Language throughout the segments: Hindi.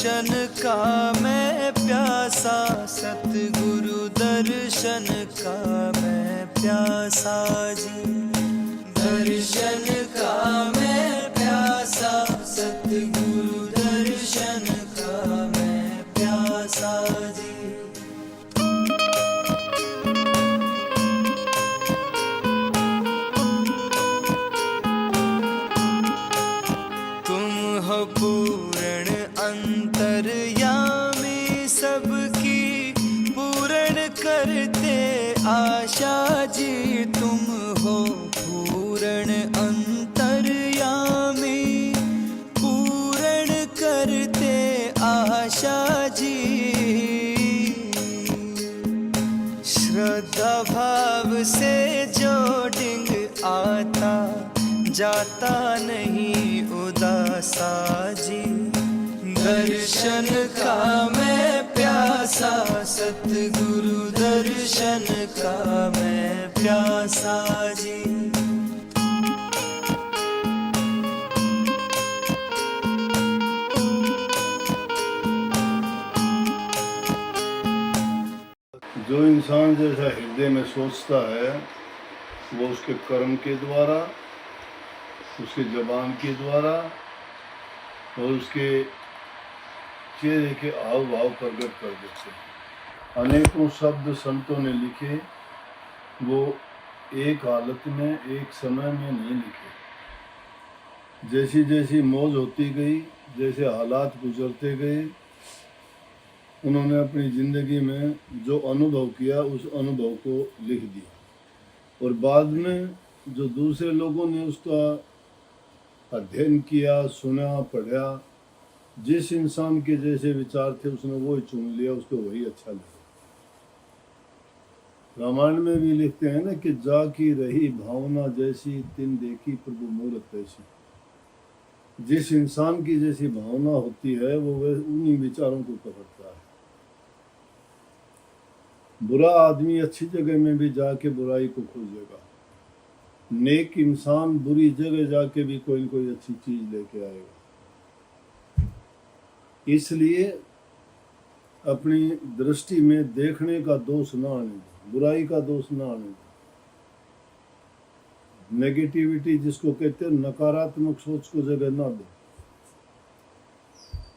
दर्शन का मैं प्यासा, सतगुरु दर्शन का मैं प्यासा जी। दर्शन का मैं प्यासा, सतगुरु दर्शन का मैं प्यासा जी। तुम हो पूर्ण अंतर्यामी, सबकी पूर्ण करते आशा जी। तुम हो पूर्ण अंतर्यामी, पूर्ण करते आशा जी। श्रद्धा भाव से जो डिंग आता, जाता नहीं उदासा जी। दर्शन का मैं प्यासा, सतगुरु दर्शन का मैं प्यासा जी। जो इंसान जैसा हृदय में सोचता है, वो उसके कर्म के द्वारा, उसके जबान के द्वारा और उसके चेहरे के हाव भाव प्रकट कर देते हैं। अनेकों शब्द संतों ने लिखे, वो एक हालत में एक समय में नहीं लिखे। जैसी जैसी मौज होती गई, जैसे हालात गुजरते गए, उन्होंने अपनी ज़िंदगी में जो अनुभव किया उस अनुभव को लिख दिया। और बाद में जो दूसरे लोगों ने उसका अध्ययन किया, सुना, पढ़ा, जिस इंसान के जैसे विचार थे उसने वही चुन लिया, उसको वही अच्छा लगा। रामायण में भी लिखते हैं ना कि जा की रही भावना जैसी, तिन देखी प्रभु मूरत ऐसी। जिस इंसान की जैसी भावना होती है वो उन्हीं विचारों को पकड़ता है। बुरा आदमी अच्छी जगह में भी जाके बुराई को खोजेगा, नेक इंसान बुरी जगह जाके भी कोई न कोई अच्छी चीज लेके आएगा। इसलिए अपनी दृष्टि में देखने का दोष ना आने दो, बुराई का दोष ना आने दो। नेगेटिविटी जिसको कहते हैं, नकारात्मक सोच को जगह ना दो,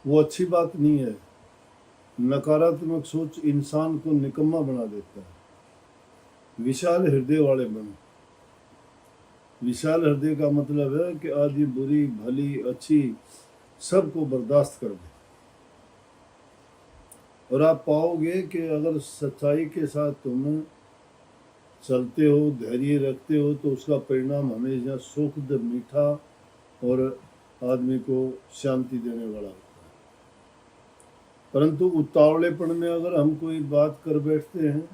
वो अच्छी बात नहीं है। नकारात्मक सोच इंसान को निकम्मा बना देता है। विशाल हृदय वाले बनो। विशाल हृदय का मतलब है कि आदि बुरी भली अच्छी सबको बर्दाश्त कर दे। और आप पाओगे कि अगर सच्चाई के साथ तुम चलते हो, धैर्य रखते हो, तो उसका परिणाम हमेशा सुखद, मीठा और आदमी को शांति देने वाला होता है। परंतु उतावलेपन में अगर हम कोई बात कर बैठते हैं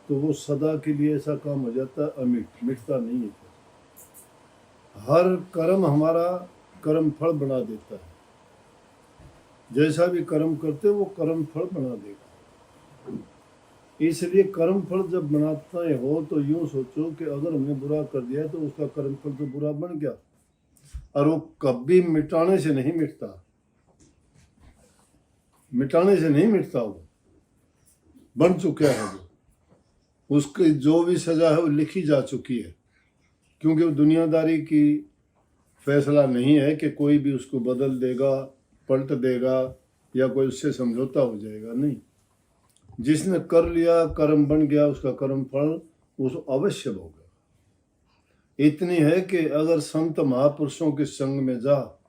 तो वो सदा के लिए ऐसा काम हो जाता है, अमिट, मिटता नहीं है। हर कर्म हमारा कर्म फल बना देता है। जैसा भी कर्म करते वो कर्म फल बना देगा। इसलिए कर्म फल जब बनाते हो तो यूं सोचो कि अगर हमने बुरा कर दिया तो उसका कर्म फल तो बुरा बन गया, और वो कभी मिटाने से नहीं मिटता। मिटाने से नहीं मिटता, वो बन चुका है। वो उसकी जो भी सजा है वो लिखी जा चुकी है, क्योंकि वो दुनियादारी की फैसला नहीं है कि कोई भी उसको बदल देगा, पलट देगा या कोई उससे समझौता हो जाएगा। नहीं, जिसने कर लिया कर्म बन गया, उसका कर्म फल उसको अवश्य भोगेगा। इतनी है कि अगर संत महापुरुषों के संग में जा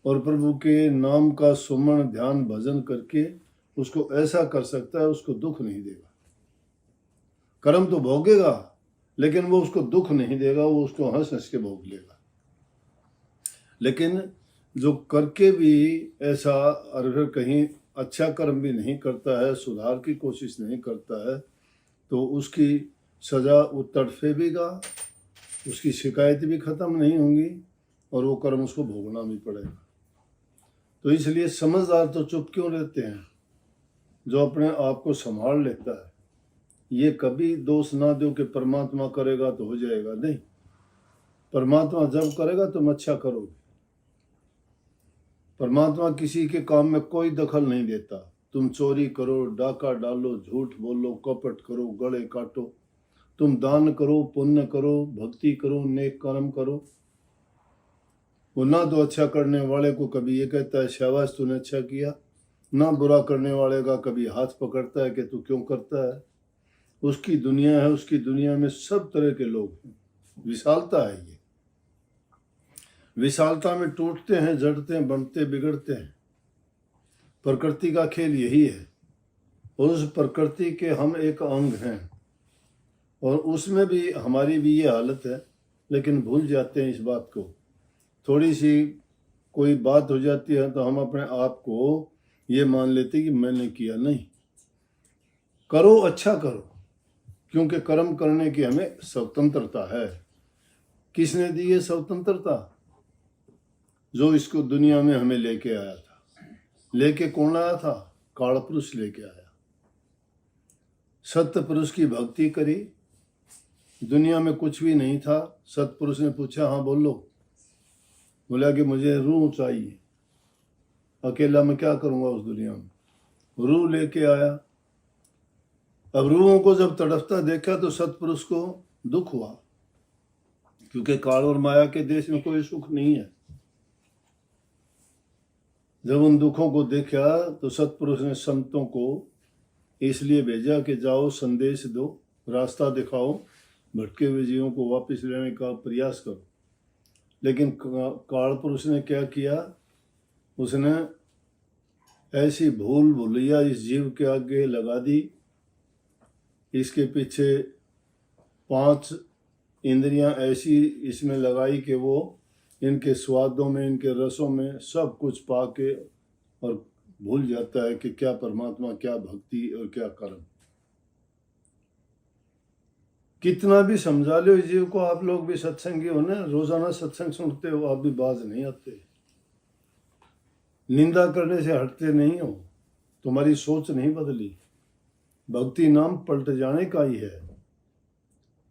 और प्रभु के नाम का सुमन ध्यान भजन करके उसको ऐसा कर सकता है, उसको दुख नहीं देगा। कर्म तो भोगेगा लेकिन वो उसको दुख नहीं देगा, वो उसको हंस हंस के भोग लेगा। लेकिन जो करके भी ऐसा अगर कहीं अच्छा कर्म भी नहीं करता है, सुधार की कोशिश नहीं करता है, तो उसकी सजा वो तड़फेगा, उसकी शिकायत भी खत्म नहीं होंगी और वो कर्म उसको भोगना भी पड़ेगा। तो इसलिए समझदार तो चुप क्यों रहते हैं? जो अपने आप को संभाल लेता है। ये कभी दोष ना दो कि परमात्मा करेगा तो हो जाएगा, नहीं। परमात्मा जब करेगा तुम अच्छा करोगे। परमात्मा किसी के काम में कोई दखल नहीं देता। तुम चोरी करो, डाका डालो, झूठ बोलो, कपट करो, गले काटो, तुम दान करो, पुण्य करो, भक्ति करो, नेक कर्म करो, वो ना तो अच्छा करने वाले को कभी ये कहता है शाबाश तूने अच्छा किया, ना बुरा करने वाले का कभी हाथ पकड़ता है कि तू क्यों करता है। उसकी दुनिया है, उसकी दुनिया में सब तरह के लोग हैं। विशालता है ये। विशालता में टूटते हैं, जड़ते हैं, बनते बिगड़ते हैं। प्रकृति का खेल यही है। उस प्रकृति के हम एक अंग हैं और उसमें भी हमारी भी ये हालत है, लेकिन भूल जाते हैं इस बात को। थोड़ी सी कोई बात हो जाती है तो हम अपने आप को ये मान लेते हैं कि मैंने किया। नहीं, करो, अच्छा करो, क्योंकि कर्म करने की हमें स्वतंत्रता है। किसने दी ये स्वतंत्रता? जो इसको दुनिया में हमें लेके आया था। लेके कौन आया था? काल पुरुष लेके आया। सत्य पुरुष की भक्ति करी। दुनिया में कुछ भी नहीं था। सत्पुरुष ने पूछा, हाँ बोलो। बोला कि मुझे रूह चाहिए, अकेला मैं क्या करूंगा उस दुनिया में। रूह लेके आया। अब रूहों को जब तड़पता देखा तो सत्पुरुष को दुख हुआ, क्योंकि काल और माया के देश में कोई सुख नहीं है। जब उन दुखों को देखा तो सत्पुरुष ने संतों को इसलिए भेजा कि जाओ संदेश दो, रास्ता दिखाओ, भटके हुए जीवों को वापस लेने का प्रयास करो। लेकिन काल पुरुष ने क्या किया? उसने ऐसी भूल भुलैया इस जीव के आगे लगा दी। इसके पीछे 5 इंद्रियां ऐसी इसमें लगाई कि वो इनके स्वादों में, इनके रसों में सब कुछ पाके और भूल जाता है कि क्या परमात्मा, क्या भक्ति और क्या कर्म। कितना भी समझा लो इस जीव को। आप लोग भी सत्संगी हो ना, रोजाना सत्संग सुनते हो, आप भी बाज नहीं आते। निंदा करने से हटते नहीं हो, तुम्हारी सोच नहीं बदली। भक्ति नाम पलट जाने का ही है।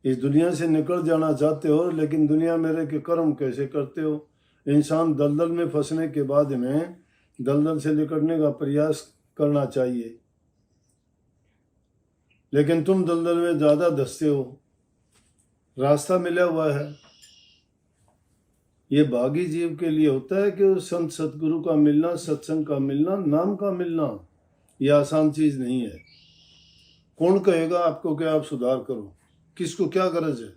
इस दुनिया से निकल जाना चाहते हो, लेकिन दुनिया में रह के कर्म कैसे करते हो? इंसान दलदल में फंसने के बाद में दलदल से निकलने का प्रयास करना चाहिए, लेकिन तुम दलदल में ज्यादा धंसते हो। रास्ता मिला हुआ है। ये भागी जीव के लिए होता है कि संत सतगुरु का मिलना, सत्संग का मिलना, नाम का मिलना, ये आसान चीज नहीं है। कौन कहेगा आपको कि आप सुधार करो? किसको क्या गरज है?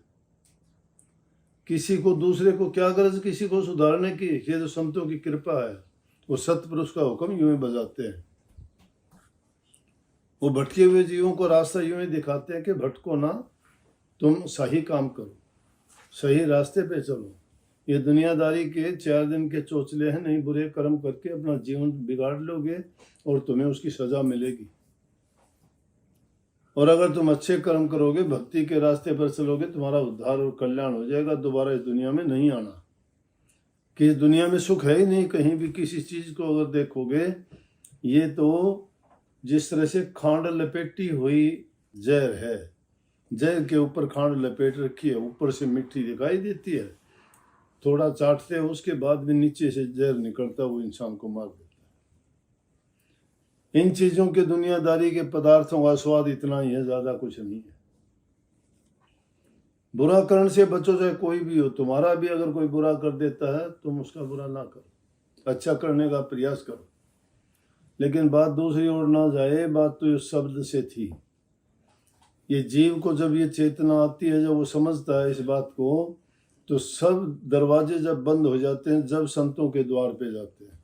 किसी को, दूसरे को क्या गरज किसी को सुधारने की? ये जो संतों की कृपा है, वो सतपुरुष का हुक्म यूं ही बजाते हैं। वो भटके हुए जीवों को रास्ता यूं ही दिखाते हैं कि भटको ना, तुम सही काम करो, सही रास्ते पे चलो। ये दुनियादारी के 4 दिन के चोचले हैं। नहीं, बुरे कर्म करके अपना जीवन बिगाड़ लोगे और तुम्हें उसकी सजा मिलेगी। और अगर तुम अच्छे कर्म करोगे, भक्ति के रास्ते पर चलोगे, तुम्हारा उद्धार और कल्याण हो जाएगा। दोबारा इस दुनिया में नहीं आना। कि इस दुनिया में सुख है ही नहीं कहीं भी। किसी चीज को अगर देखोगे, ये तो जिस तरह से खांड लपेटी हुई जहर है। जहर के ऊपर खांड लपेट रखी है, ऊपर से मिट्टी दिखाई देती है। थोड़ा चाटते हो, उसके बाद भी नीचे से जहर निकलता, वो इंसान को मार देता है। इन चीजों के, दुनियादारी के पदार्थों का स्वाद इतना ही है, ज्यादा कुछ नहीं है। बुरा करने से बचो, चाहे कोई भी हो। तुम्हारा भी अगर कोई बुरा कर देता है, तुम उसका बुरा ना करो, अच्छा करने का प्रयास करो। लेकिन बात दूसरी ओर ना जाए। बात तो इस शब्द से थी। ये जीव को जब ये चेतना आती है, जब वो समझता है इस बात को, तो सब दरवाजे जब बंद हो जाते हैं, जब संतों के द्वार पे जाते हैं।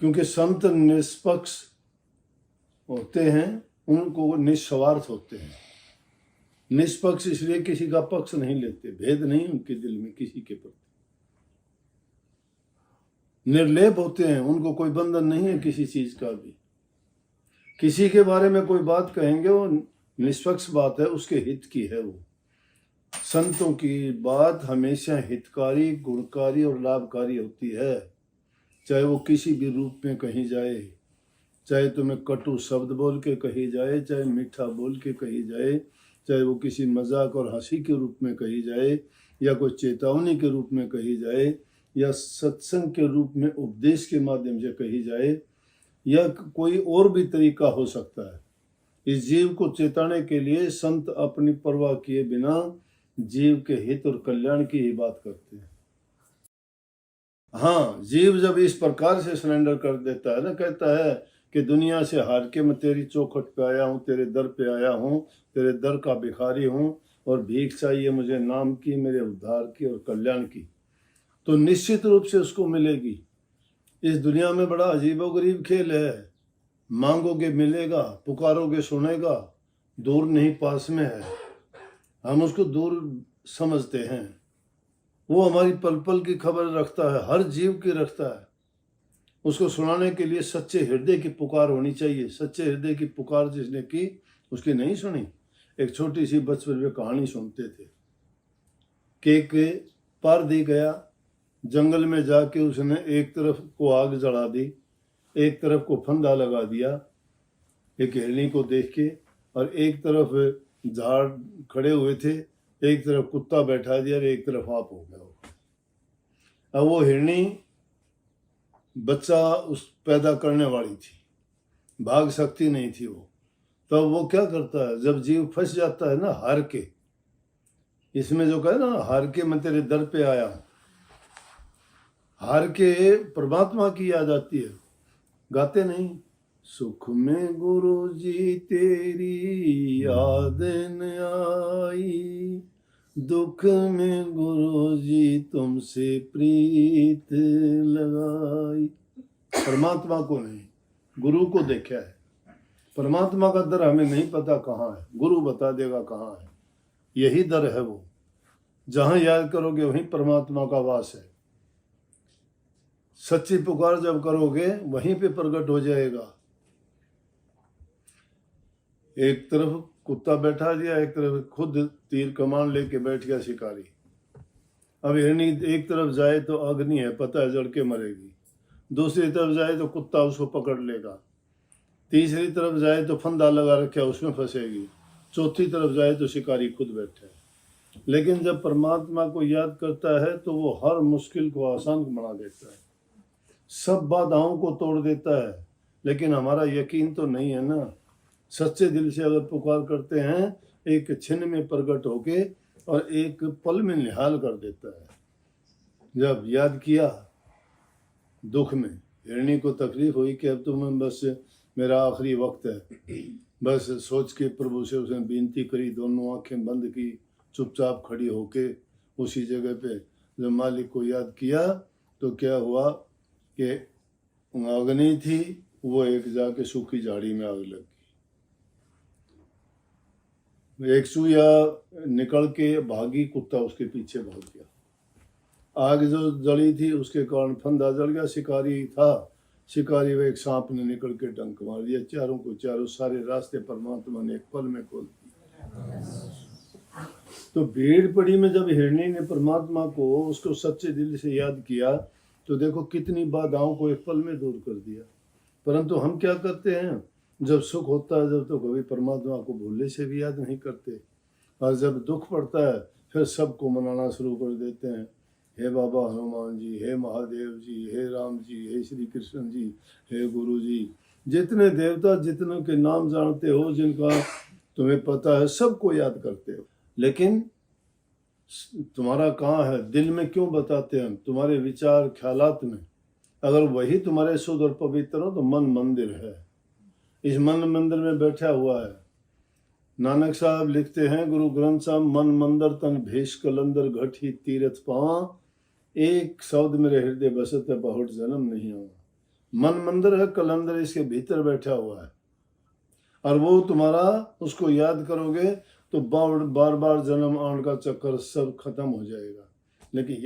क्योंकि संत निष्पक्ष होते हैं, उनको निस्वार्थ होते हैं। निष्पक्ष इसलिए किसी का पक्ष नहीं लेते, भेद नहीं उनके दिल में किसी के प्रति। निर्लेप होते हैं, उनको कोई बंधन नहीं है किसी चीज का भी। किसी के बारे में कोई बात कहेंगे, वो निष्पक्ष बात है, उसके हित की है। वो संतों की बात हमेशा हितकारी, गुणकारी और लाभकारी होती है। चाहे वो किसी भी रूप में कही जाए, चाहे तुम्हें कटु शब्द बोल के कही जाए, चाहे मीठा बोल के कही जाए, चाहे वो किसी मजाक और हंसी के रूप में कही जाए, या कोई चेतावनी के रूप में कही जाए, या सत्संग के रूप में उपदेश के माध्यम से कही जाए, या कोई और भी तरीका हो सकता है। इस जीव को चेताने के लिए संत अपनी परवाह किए बिना जीव के हित और कल्याण की ही बात करते हैं। हाँ, जीव जब इस प्रकार से सरेंडर कर देता है ना, कहता है कि दुनिया से हार के मैं तेरी चौखट पे आया हूँ, तेरे दर पे आया हूँ, तेरे दर का भिखारी हूँ और भीख चाहिए मुझे नाम की, मेरे उद्धार की और कल्याण की, तो निश्चित रूप से उसको मिलेगी। इस दुनिया में बड़ा अजीबोगरीब खेल है। मांगोगे मिलेगा, पुकारोगे सुनेगा, दूर नहीं पास में है। हम उसको दूर समझते हैं। वो हमारी पल पल की खबर रखता है, हर जीव की रखता है। उसको सुनाने के लिए सच्चे हृदय की पुकार होनी चाहिए। सच्चे हृदय की पुकार जिसने की उसकी नहीं सुनी। एक छोटी सी बचपन में कहानी सुनते थे कि एक पारधी गया, जंगल में जाके उसने एक तरफ को आग जला दी, एक तरफ को फंदा लगा दिया एक हिरनी को देख के, और एक तरफ झाड़ खड़े हुए थे, एक तरफ कुत्ता बैठा दिया और एक तरफ आप हो गया। अब वो हिरनी बच्चा उस पैदा करने वाली थी, भाग सकती नहीं थी वो। तब वो क्या करता है, जब जीव फंस जाता है ना हार के, इसमें जो कहे ना हार के मैं तेरे दर पे आया हूं, हार के परमात्मा की याद आती है। गाते नहीं, सुख में गुरु जी तेरी याद न आई, दुख में गुरु जी तुमसे प्रीत लगाई। परमात्मा को नहीं, गुरु को देखा है। परमात्मा का दर हमें नहीं पता कहाँ है, गुरु बता देगा कहाँ है। यही दर है वो, जहाँ याद करोगे वहीं परमात्मा का वास है। सच्ची पुकार जब करोगे वहीं पे प्रकट हो जाएगा। एक तरफ कुत्ता बैठा दिया, एक तरफ खुद तीर कमान लेके बैठ गया शिकारी। अब हिरनी एक तरफ जाए तो अग्नि है, पता है जड़ के मरेगी। दूसरी तरफ जाए तो कुत्ता उसको पकड़ लेगा। तीसरी तरफ जाए तो फंदा लगा रखा है, उसमें फंसेगी। चौथी तरफ जाए तो शिकारी खुद बैठा है। लेकिन जब परमात्मा को याद करता है तो वो हर मुश्किल को आसान बना देता है, सब बाधाओं को तोड़ देता है। लेकिन हमारा यकीन तो नहीं है ना। सच्चे दिल से अगर पुकार करते हैं, एक क्षण में प्रकट होके और एक पल में निहाल कर देता है। जब याद किया दुख में, हिरणी को तकलीफ हुई कि अब तो मैं बस मेरा आखिरी वक्त है, बस सोच के प्रभु से उसने विनती करी, दोनों आंखें बंद की, चुपचाप खड़ी होके उसी जगह पे जब मालिक को याद किया तो क्या हुआ कि अग्नि थी, वो एक जाके सूखी झाड़ी में आग लग गई। एक सुइया निकल के भागी, कुत्ता उसके पीछे भाग गया। आग जो जली थी उसके कारण फंदा जल गया। शिकारी था, शिकारी वो एक सांप ने निकल के डंक मार दिया। चारों को चारों सारे रास्ते परमात्मा ने एक पल में खोल दिए। तो भीड़ पड़ी में जब हिरणी ने परमात्मा को उसको सच्चे दिल से याद किया तो देखो कितनी बाधाओं को एक पल में दूर कर दिया। परंतु हम क्या करते हैं, जब सुख होता है जब तो कभी परमात्मा को भूलने से भी याद नहीं करते, और जब दुख पड़ता है फिर सबको मनाना शुरू कर देते हैं। हे बाबा हनुमान जी, हे महादेव जी, हे राम जी, हे श्री कृष्ण जी, हे गुरु जी, जितने देवता जितनों के नाम जानते हो, जिनका तुम्हें पता है, सबको याद करते हो। लेकिन तुम्हारा कहाँ है, दिल में क्यों बताते हैं? तुम्हारे विचार ख्यालात में। अगर वही तुम्हारे शुद्ध और पवित्र हो तो मन मंदिर है। इस मन मंदिर में बैठा हुआ है। नानक साहब लिखते हैं, गुरु ग्रंथ साहब, मन मंदिर तन भेष कलंदर घटी तीरथ पावा, एक शब्द मेरे हृदय बसत है बहुत जन्म नहीं हुआ। मन मंदिर है, कलंदर इसके भीतर बैठा हुआ है, और वो तुम्हारा उसको याद करोगे तो बार बार जन्म आने का चक्कर सब खत्म हो जाएगा। लेकिन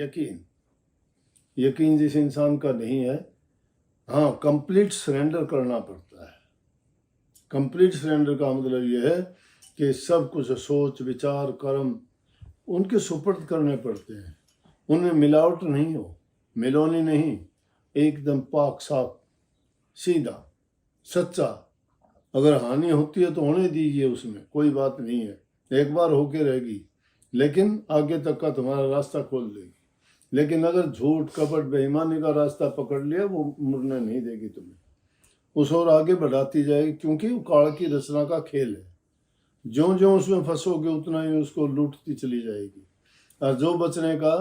यकीन जिस इंसान का नहीं है, हाँ, कंप्लीट सरेंडर करना पड़ता है। कंप्लीट सरेंडर का मतलब यह है कि सब कुछ सोच विचार कर्म उनके सुपुर्द करने पड़ते हैं। उनमें मिलावट नहीं हो, मिलोनी नहीं, एकदम पाक साफ सीधा सच्चा। अगर हानि होती है तो होने दीजिए, उसमें कोई बात नहीं है, एक बार होके रहेगी, लेकिन आगे तक का तुम्हारा रास्ता खोल देगी। लेकिन अगर झूठ कपट बेईमानी का रास्ता पकड़ लिया, वो मुड़ने नहीं देगी तुम्हें, उस और आगे बढ़ाती जाएगी, क्योंकि वो काल की रचना का खेल है। ज्यों ज्यों उसमें फंसोगे उतना ही उसको लूटती चली जाएगी। और जो बचने का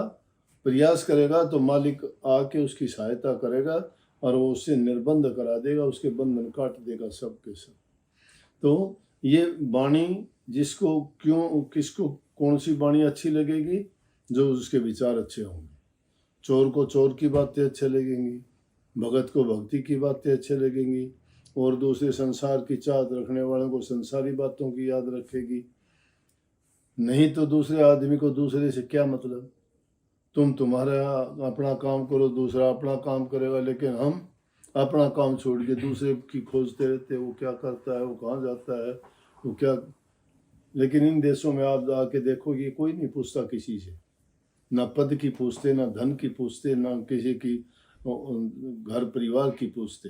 प्रयास करेगा तो मालिक आके उसकी सहायता करेगा और वो उससे निर्बंध करा देगा, उसके बंधन काट देगा सब के सब। तो ये वाणी जिसको क्यों किसको कौन सी वाणी अच्छी लगेगी? जो उसके विचार अच्छे होंगे। चोर को चोर की बातें अच्छे लगेंगी, भगत को भक्ति की बातें अच्छे लगेंगी, और दूसरे संसार की चाहत रखने वालों को संसारी बातों की याद रखेगी। नहीं तो दूसरे आदमी को दूसरे से क्या मतलब? तुम तुम्हारा अपना काम करो, दूसरा अपना काम करेगा, लेकिन हम अपना काम छोड़ के दूसरे की खोजते रहते हैं, वो क्या करता है, वो कहाँ जाता है, वो क्या। लेकिन इन देशों में आप आके देखोगे कोई नहीं पूछता किसी से, ना पद की पूछते, ना धन की पूछते, ना किसी की घर परिवार की पूछते।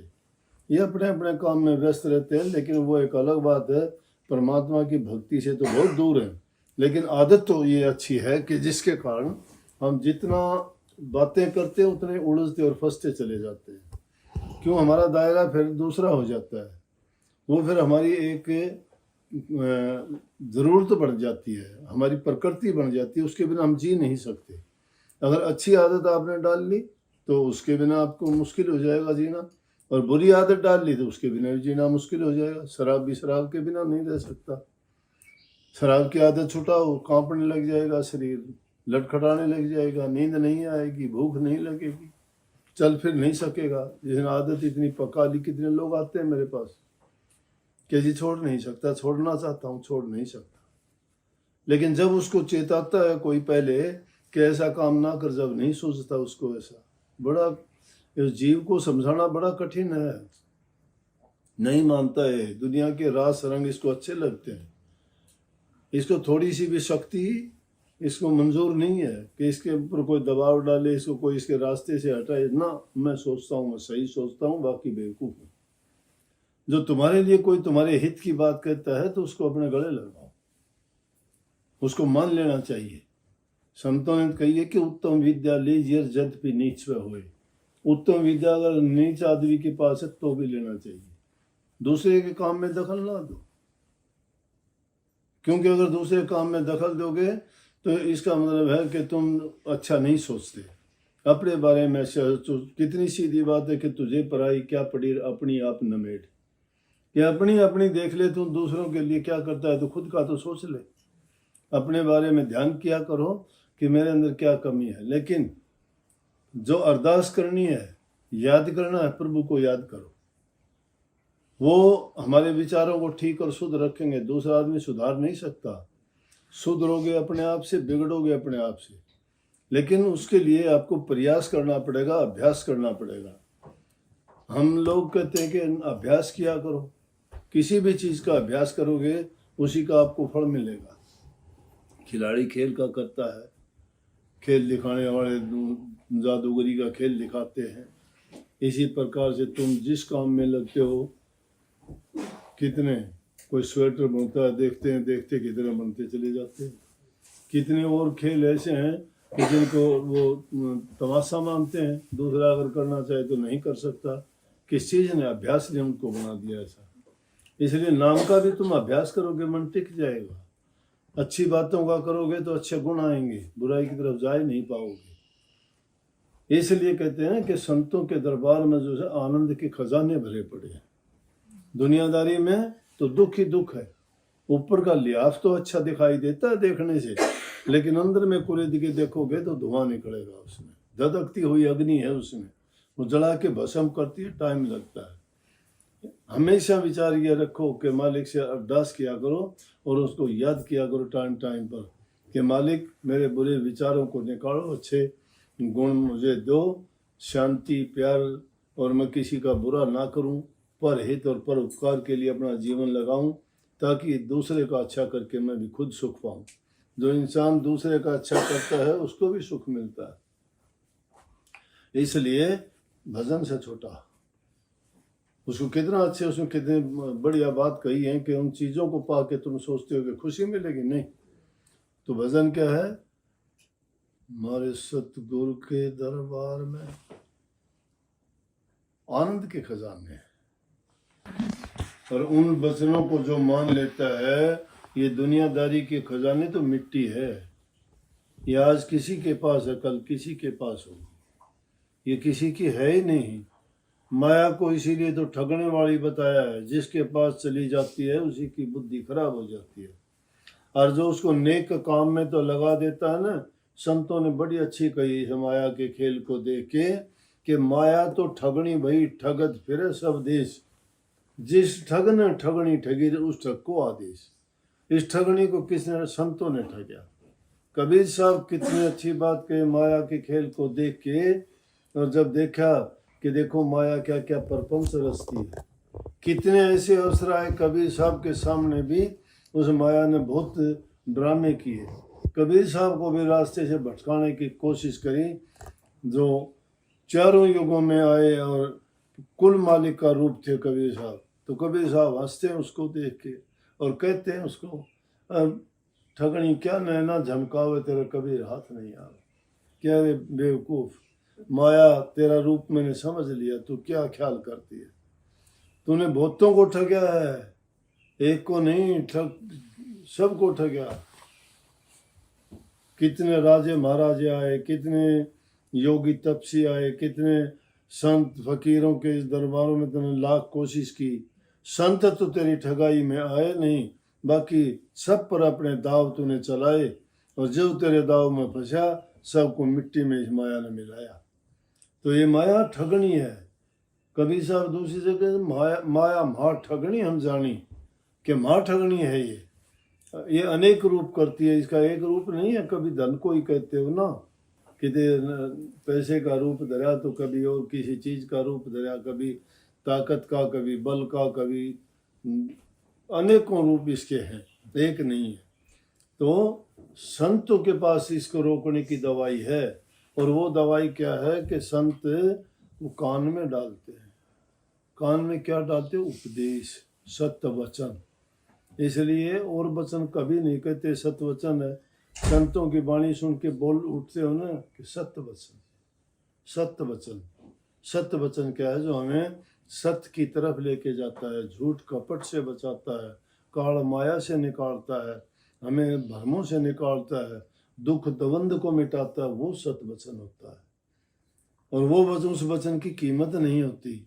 ये अपने अपने काम में व्यस्त रहते हैं। लेकिन वो एक अलग बात है, परमात्मा की भक्ति से तो बहुत दूर है। लेकिन आदत तो ये अच्छी है कि जिसके कारण हम जितना बातें करते हैं उतने उलझते और फंसते चले जाते हैं। क्यों? हमारा दायरा फिर दूसरा हो जाता है, वो फिर हमारी एक ज़रूरत बन जाती है, हमारी प्रकृति बन जाती है, उसके बिना हम जी नहीं सकते। अगर अच्छी आदत आपने डाल ली तो उसके बिना आपको मुश्किल हो जाएगा जीना, और बुरी आदत डाल ली तो उसके बिना भी जीना मुश्किल हो जाएगा। शराब भी शराब के बिना नहीं रह सकता। शराब की आदत छुटाओ, कांपने लग जाएगा शरीर, लटखटाने लग जाएगा, नींद नहीं आएगी, भूख नहीं लगेगी, चल फिर नहीं सकेगा। जिस आदत इतनी पका ली, कितने लोग आते हैं मेरे पास कि जी छोड़ नहीं सकता, छोड़ना चाहता हूँ, छोड़ नहीं सकता। लेकिन जब उसको चेताता है कोई पहले कि ऐसा काम ना कर, जब नहीं सोचता उसको, ऐसा बड़ा इस जीव को समझाना बड़ा कठिन है। नहीं मानता है, दुनिया के रास रंग इसको अच्छे लगते हैं, इसको थोड़ी सी भी शक्ति इसको मंजूर नहीं है कि इसके ऊपर कोई दबाव डाले, इसको कोई इसके रास्ते से हटाए ना। मैं सोचता हूँ, मैं सही सोचता हूँ, बाकी बेवकूफ़ हूँ। जो तुम्हारे लिए कोई तुम्हारे हित की बात कहता है तो उसको अपने गले लगाओ, उसको मान लेना चाहिए। संतों ने कही है कि उत्तम विद्या लीजिए यद्यपि नीच होए। उत्तम विद्या अगर नीच आदमी के पास है तो भी लेना चाहिए। दूसरे के काम में दखल ना दो, क्योंकि अगर दूसरे काम में दखल दोगे तो इसका मतलब है कि तुम अच्छा नहीं सोचते, अपने बारे में सोचो। कितनी सीधी बात है कि तुझे पराई क्या पड़ी, अपनी आप नमेट। कि अपनी अपनी देख ले, तुम दूसरों के लिए क्या करता है तो खुद का तो सोच ले। अपने बारे में ध्यान किया करो कि मेरे अंदर क्या कमी है। लेकिन जो अरदास करनी है, याद करना है, प्रभु को याद करो। वो हमारे विचारों को ठीक और शुद्ध रखेंगे। दूसरा आदमी सुधार नहीं सकता। सुधरोगे अपने आप से, बिगड़ोगे अपने आप से। लेकिन उसके लिए आपको प्रयास करना पड़ेगा, अभ्यास करना पड़ेगा। हम लोग कहते हैं कि अभ्यास किया करो। किसी भी चीज़ का अभ्यास करोगे उसी का आपको फल मिलेगा। खिलाड़ी खेल का करता है, खेल दिखाने वाले जादूगरी का खेल दिखाते हैं। इसी प्रकार से तुम जिस काम में लगते हो, कितने कोई स्वेटर बुनता है, देखते हैं देखते कितने बनते चले जाते हैं। कितने और खेल ऐसे हैं कि जिनको वो तमाशा मानते हैं, दूसरा अगर करना चाहे तो नहीं कर सकता। किस चीज़ ने, अभ्यास ने उनको बना दिया ऐसा। इसलिए नाम का भी तुम अभ्यास करोगे, मन टिक जाएगा। अच्छी बातों का करोगे तो अच्छे गुण आएंगे, बुराई की तरफ जा ही नहीं पाओगे। इसलिए कहते हैं कि संतों के दरबार में जो है आनंद के खजाने भरे पड़े हैं। दुनियादारी में तो दुख ही दुख है। ऊपर का लिहाफ तो अच्छा दिखाई देता है देखने से, लेकिन अंदर में कुरेद के देखोगे तो धुआं निकलेगा उसमें। धधकती हुई अग्नि है उसमें, वो जला के भस्म करती है, टाइम लगता है। हमेशा विचार ये रखो कि मालिक से अरदास किया करो और उसको याद किया करो टाइम टाइम पर कि मालिक मेरे बुरे विचारों को निकालो, अच्छे गुण मुझे दो, शांति प्यार, और मैं किसी का बुरा ना करूं, पर हित और पर उपकार के लिए अपना जीवन लगाऊं, ताकि दूसरे का अच्छा करके मैं भी खुद सुख पाऊं। जो इंसान दूसरे का अच्छा करता है उसको भी सुख मिलता है। इसलिए भजन से छोटा, उसको कितना अच्छे, उसमें कितनी बढ़िया बात कही है कि उन चीज़ों को पा के तुम सोचते हो कि खुशी मिलेगी। नहीं, तो भजन क्या है? हमारे सतगुरु के दरबार में आनंद के खजाने हैं। और उन वचनों को जो मान लेता है, ये दुनियादारी के खजाने तो मिट्टी है। ये आज किसी के पास है, कल किसी के पास हो, ये किसी की है ही नहीं। माया को इसीलिए तो ठगने वाली बताया है, जिसके पास चली जाती है उसी की बुद्धि खराब हो जाती है। और जो उसको नेक काम में तो लगा देता है ना, संतों ने बड़ी अच्छी कही है माया के खेल को देख के, कि माया तो ठगनी भई ठगत फिरे सब देश, जिस ठग ने ठगनी ठगी उस ठग को आदेश। इस ठगनी को किसने? संतों ने ठगया। कबीर साहब कितनी अच्छी बात कही माया के खेल को देख के। और जब देखा कि देखो माया क्या क्या प्रपंच रचती है, कितने ऐसे अवसर आए कबीर साहब के सामने भी उस माया ने बहुत ड्रामे किए, कबीर साहब को भी रास्ते से भटकाने की कोशिश करी। जो चारों युगों में आए और कुल मालिक का रूप थे कबीर साहब, तो कबीर साहब हंसते हैं उसको देख के और कहते हैं उसको, ठगनी क्या नैना झमकावे तेरा कबीर हाथ नहीं आवे। क्या रे बेवकूफ, माया तेरा रूप मैंने समझ लिया, तू क्या ख्याल करती है? तूने बहुतों को ठगया है, एक को नहीं, ठग सबको ठगया। कितने राजे महाराजे आए, कितने योगी तपसी आए, कितने संत फकीरों के इस दरबारों में तूने लाख कोशिश की, संत तो तेरी ठगाई में आए नहीं, बाकी सब पर अपने दाव तूने चलाए, और जो तेरे दाव में फंसा सबको मिट्टी में इस माया ने मिलाया। तो ये माया ठगनी है। कबीर साहब दूसरी जगह माया माँ ठगनी हम जानी, कि माँ ठगनी है ये अनेक रूप करती है, इसका एक रूप नहीं है। कभी धन को ही कहते हो ना, कि पैसे का रूप धरा, तो कभी और किसी चीज का रूप धरा, कभी ताकत का, कभी बल का, कभी अनेकों रूप इसके हैं, एक नहीं है। तो संतों के पास इसको रोकने की दवाई है, और वो दवाई क्या है कि संत वो कान में डालते हैं। कान में क्या डालते हैं? उपदेश, सत्य वचन। इसलिए और वचन कभी नहीं कहते, सत्य वचन है। संतों की वाणी सुन के बोल उठते हो ना कि सत्य वचन, सत्य वचन। सत्य वचन क्या है? जो हमें सत्य की तरफ लेके जाता है, झूठ कपट से बचाता है, काल माया से निकालता है, हमें भ्रमों से निकालता है, दुख द्वंद को मिटाता है, वो सत्य वचन होता है। और वो वचन, उस वचन की कीमत नहीं होती।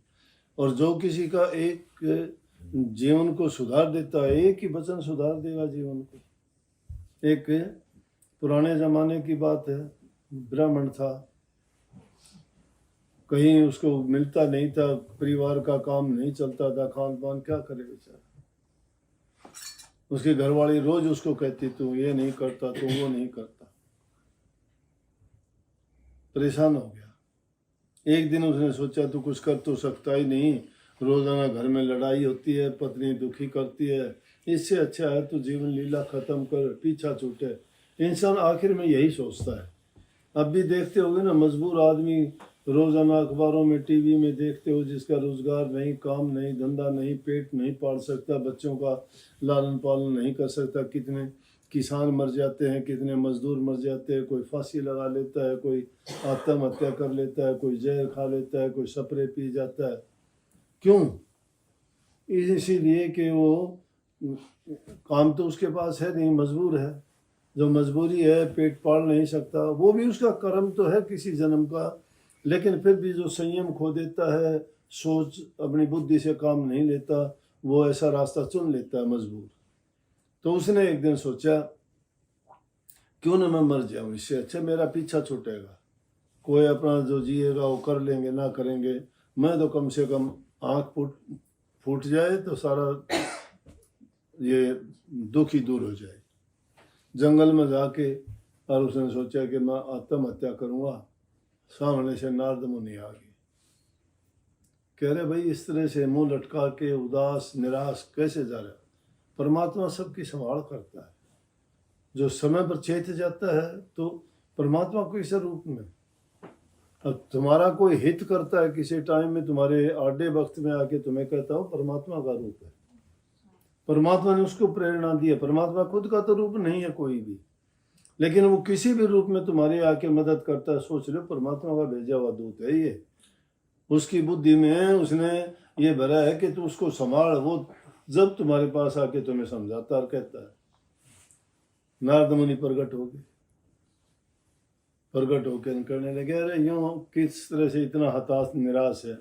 और जो किसी का एक जीवन को सुधार देता है, एक ही वचन सुधार देगा जीवन को। एक पुराने जमाने की बात है, ब्राह्मण था, कहीं उसको मिलता नहीं था, परिवार का काम नहीं चलता था, खान पान क्या करे बेचारा। उसकी घरवाली रोज उसको कहती तू ये नहीं करता, तू वो नहीं करता। परेशान हो गया। एक दिन उसने सोचा तू कुछ कर तो सकता ही नहीं, रोजाना घर में लड़ाई होती है, पत्नी दुखी करती है, इससे अच्छा है तू जीवन लीला खत्म कर, पीछा छूटे। इंसान आखिर में यही सोचता है। अब भी देखते होगे ना, मजबूर आदमी रोजाना अखबारों में, टीवी में देखते हो, जिसका रोजगार नहीं, काम नहीं, धंधा नहीं, पेट नहीं पाल सकता, बच्चों का लालन पालन नहीं कर सकता, कितने किसान मर जाते हैं, कितने मजदूर मर जाते हैं, कोई फांसी लगा लेता है, कोई आत्महत्या कर लेता है, कोई जहर खा लेता है, कोई स्प्रे पी जाता है। क्यों? इसीलिए कि वो काम तो उसके पास है नहीं, मजबूर है। जो मजबूरी है, पेट पाल नहीं सकता, वो भी उसका कर्म तो है किसी जन्म का, लेकिन फिर भी जो संयम खो देता है, सोच अपनी बुद्धि से काम नहीं लेता, वो ऐसा रास्ता चुन लेता है मजबूर। तो उसने एक दिन सोचा क्यों ना मैं मर जाऊं, इससे अच्छा मेरा पीछा छूटेगा, कोई अपना जो जिएगा वो कर लेंगे, ना करेंगे, मैं तो कम से कम आँख फूट जाए तो सारा ये दुख ही दूर हो जाए। जंगल में जाके और उसने सोचा कि मैं आत्महत्या करूँगा। सामने से नारद मुनि आ गए, कह रहे भाई इस तरह से मुंह लटका के उदास निराश कैसे जा रहा? परमात्मा सबकी संभाल करता है, जो समय पर चेत जाता है तो परमात्मा को इस रूप में। अब तुम्हारा कोई हित करता है किसी टाइम में, तुम्हारे आडे वक्त में आके तुम्हें कहता हो, परमात्मा का रूप है। परमात्मा ने उसको प्रेरणा दी है, परमात्मा खुद का तो रूप नहीं है कोई भी। लेकिन वो किसी भी रूप में तुम्हारी आके मदद करता है। सोच लो परमात्मा का भेजा हुआ दूत है ये। उसकी बुद्धि में उसने ये भरा है कि तू उसको संभाल। वो जब तुम्हारे पास आके तुम्हें समझाता और कहता है। नारद मुनि प्रकट होकर करने लगे, अरे यूं किस तरह से इतना हताश निराश है।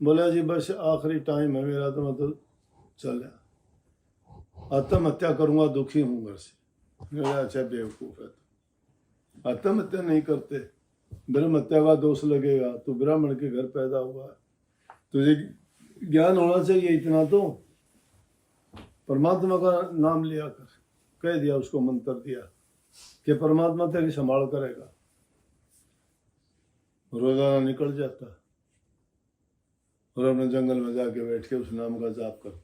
बोला जी बस आखिरी टाइम है मेरा, तो मैं तो चल आत्महत्या करूंगा, दुखी हूं घर से। मेरा अच्छा बेवकूफ है, तो आत्महत्या नहीं करते, ब्रह्म हत्या का दोष लगेगा। तू ब्राह्मण के घर पैदा हुआ है, तुझे ज्ञान होना चाहिए इतना। तो परमात्मा का नाम लिया कर, कह दिया उसको, मंत्र दिया कि परमात्मा तेरी संभाल करेगा। रोजाना निकल जाता और अपने जंगल में जाके बैठ के उस नाम का जाप करता।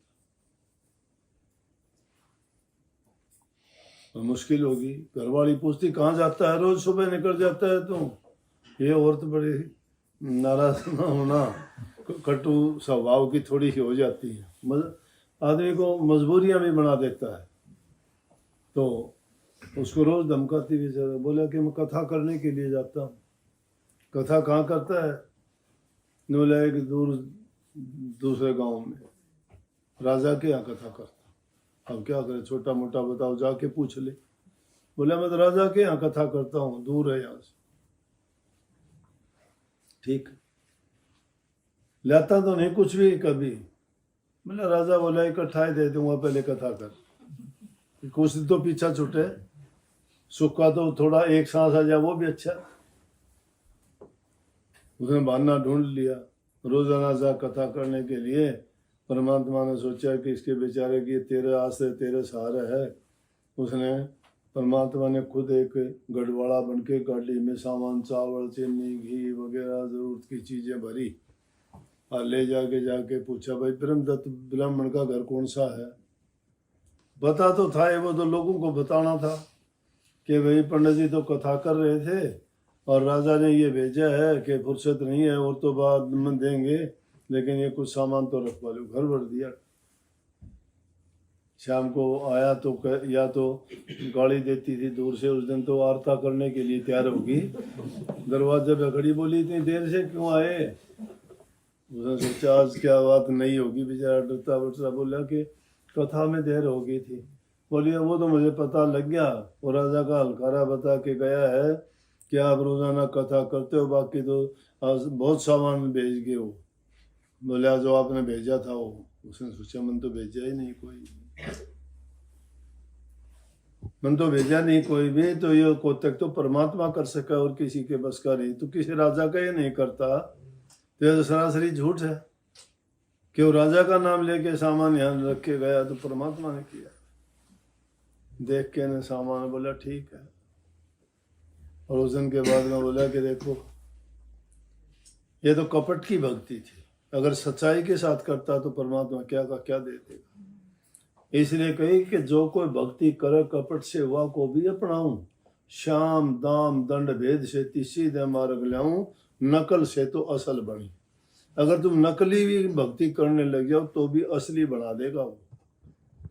और मुश्किल होगी, घरवाली पूछती कहाँ जाता है, रोज सुबह निकल जाता है तू। ये औरत बड़ी नाराज ना होना, कटु स्वभाव की थोड़ी सी हो जाती है, आदमी को मजबूरियां भी बना देता है। तो उसको रोज धमकाती भी चला। बोला कि मैं कथा करने के लिए जाता हूँ। कथा कहाँ करता है? बोला एक दूसरे गांव में राजा के यहाँ कथा करता। अब क्या करे, छोटा मोटा बताओ, जाके पूछ ले। बोला मैं तो राजा के यहाँ कथा करता हूँ, दूर है यहाँ से। ठीक, लाता तो नहीं कुछ भी कभी। बोला राजा बोला इकट्ठा ही दे दूंगा, पहले कथा कर, कुछ तो पीछा छूटे, सुख का तो थोड़ा एक सांस आ जाए वो भी अच्छा। उसने बहाना ढूंढ लिया, रोजाना जा कथा करने के लिए। परमात्मा ने सोचा कि इसके बेचारे की तेरे आश्रय तेरे सहारे है। उसने परमात्मा ने खुद एक गढ़वाड़ा बन के गाड़ी में सामान, चावल, चीनी, घी वगैरह जरूरत की चीजें भरी और ले जाके पूछा, भाई ब्रह्मदत्त ब्राह्मण का घर कौन सा है? बता तो था, वो तो लोगों को बताना था कि भाई पंडित जी तो कथा कर रहे थे और राजा ने ये भेजा है कि फुर्सत नहीं है और तो बाद में देंगे, लेकिन ये कुछ सामान तो रखवा लो। घर भर दिया। शाम को आया तो या तो गाड़ी देती थी दूर से। उस दिन तो वार्ता करने के लिए तैयार होगी, दरवाजे पे खड़ी, बोली इतनी देर से क्यों आए? उसने सोचा आज क्या बात नहीं होगी, बेचारा डरता बरता बोला कि कथा में देर हो गई थी। बोलिए वो तो मुझे पता लग गया, और राजा का हलकारा बता के गया है कि आप रोजाना कथा करते हो, बाकी तो आज बहुत सामान भेज गए हो। बोला जो आपने भेजा था वो। उसने सोचा मन तो भेजा ही नहीं कोई, मन तो भेजा नहीं कोई भी, तो ये कोतक तो परमात्मा कर सका और किसी के बस का नहीं। तो किसी राजा का ये नहीं करता, तो ये तो सरासरी झूठ है कि वो राजा का नाम लेके सामान यहाँ रख के गया, तो परमात्मा ने किया। देख के ने सामान, बोला ठीक है। और उस दिन के बाद में बोला कि देखो ये तो कपट की भक्ति थी, अगर सच्चाई के साथ करता तो परमात्मा क्या का क्या दे देगा। इसलिए कही कि जो कोई भक्ति करे कपट से वह को भी अपनाऊं, श्याम दाम दंड भेद से सीधे मार्ग लाऊं, नकल से तो असल बनी। अगर तुम नकली भी भक्ति करने लग जाओ तो भी असली बना देगा, वो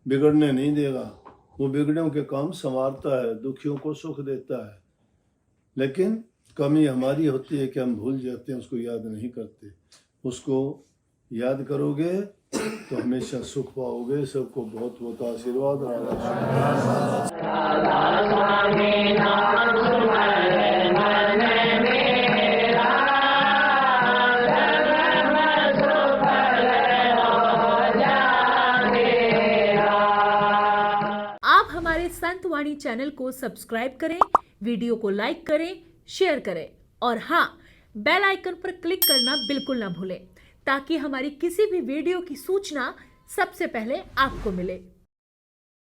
बिगड़ने नहीं देगा। वो बिगड़ों के काम संवारता है, दुखियों को सुख देता है। लेकिन कमी हमारी होती है कि हम भूल जाते हैं, उसको याद नहीं करते। उसको याद करोगे तो हमेशा सुख पाओगे। सबको बहुत बहुत आशीर्वाद। आप हमारे संत वाणी चैनल को सब्सक्राइब करें, वीडियो को लाइक करें, शेयर करें और हाँ, बेल आइकन पर क्लिक करना बिल्कुल ना भूलें, ताकि हमारी किसी भी वीडियो की सूचना सबसे पहले आपको मिले।